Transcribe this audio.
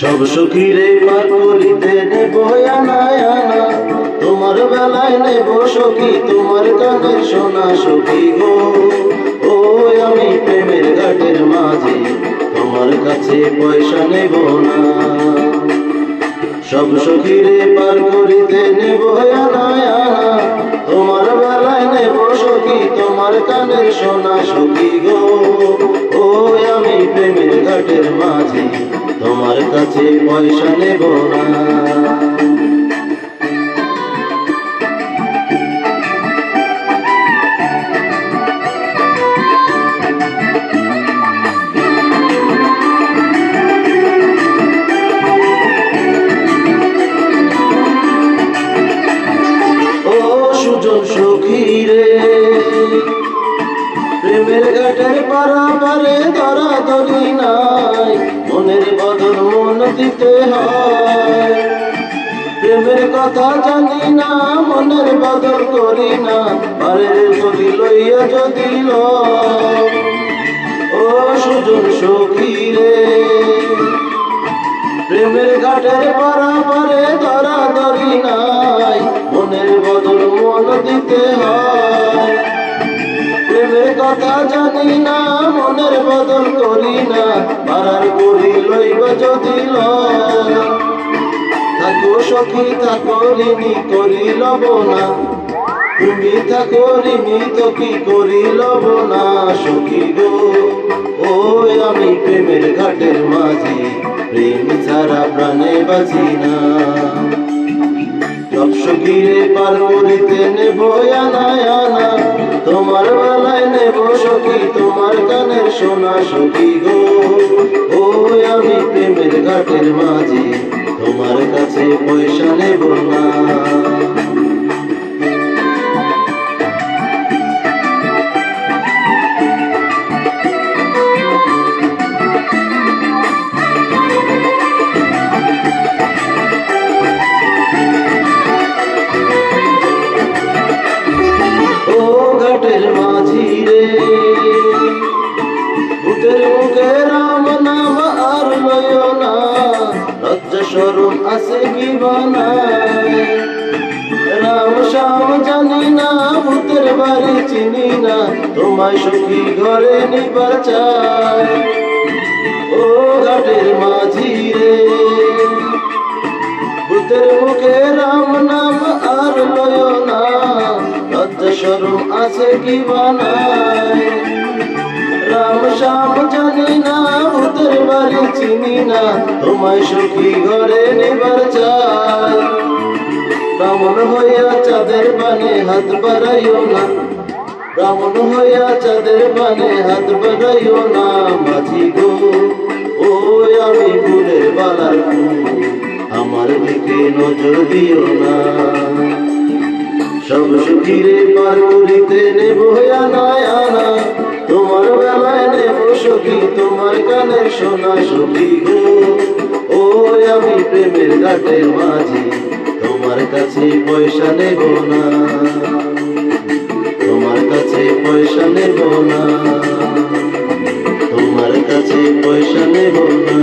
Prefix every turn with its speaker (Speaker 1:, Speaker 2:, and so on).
Speaker 1: সব সখীরে পার করিতে নেব আনা আনা, তোমার বেলায় নেব সখী তোমার কানের সোনা সখী গো। ও আমি প্রেমের ঘাটের মাঝে তোমার কাছে পয়সা নেব না। সব সখীরে পার করিতে নেব আনা আনা, তোমার বেলায় নেব সখী তোমার কানের সোনা সখী গো। ও আমি প্রেমের ঘাটের মাঝে তোমার কাছে পয়সা নেব না। ও সুজন সখী রে, প্রেমের ঘাটের পারাপারে ধরাধরি নাই, মনের বদল মন দিতে হয়। প্রেমের কথা জানি না মনের বদল করি না, পারের যদি লইয়া যদি লয়। ও সুজন সখী রে, প্রেমের ঘাটের পারাপারে ধরাধরি নাই, মনের বদল মন দিতে হয়। প্রেমের কথা জানি না মনের বদল করি না, পারার করি লইবা যদি লয়। থাকো সখী থাকো ঋণী করি লব না, তুমি থাকো ঋণী তো কি করি লব না সখী গো। ও আমি প্রেমের ঘাটের মাঝে প্রেম ছাড়া প্রাণে বাঁচি না। সব সখীরে পার করিতে নেব আনা আনা, তোমার বেলায় নেব সখী তোমার কানের সোনা সখী গো। ও আমি প্রেমের ঘাটের মাঝে তোমার কাছে পয়সা নেব না। ঘাটের মাঝি রে, ভূতের মুখে রাম নাম আর লয় না, লজ্জা শরম আছে কি বানায়। রাম শ্যাম জানি না ভূতের বাড়ি চিনি না, তোমায় সখী ঘরে নিবার চাই। ও ঘাটের মাঝি রে, ভূতের মুখে রাম নাম আর লয় না, লজ্জা শরম আছে কি বানায়। রাম শ্যাম জানি না ভূতের বাড়ি চিনি না, তোমায় সখী ঘরে নিবার চাই। ব্রাহ্মণ হইয়া চাঁদের বানে হাত বাড়াইও না, ব্রাহ্মণ হইয়া চাঁদের বানে হাত বাড়াইও না মাঝি গো। ও আমি ফুলের বালার ফুল, আমার দিকে নজর দিও না। সব সখীরে পার করিতে নেব আনা আনা, তোমার বেলায় নেব সখী তোমার কানের সোনা সখী গো। ও আমি প্রেমের ঘাটের মাঝে তোমার কাছে পয়সা নেব না, তোমার কাছে পয়সা নেব না, তোমার কাছে পয়সা নেব না।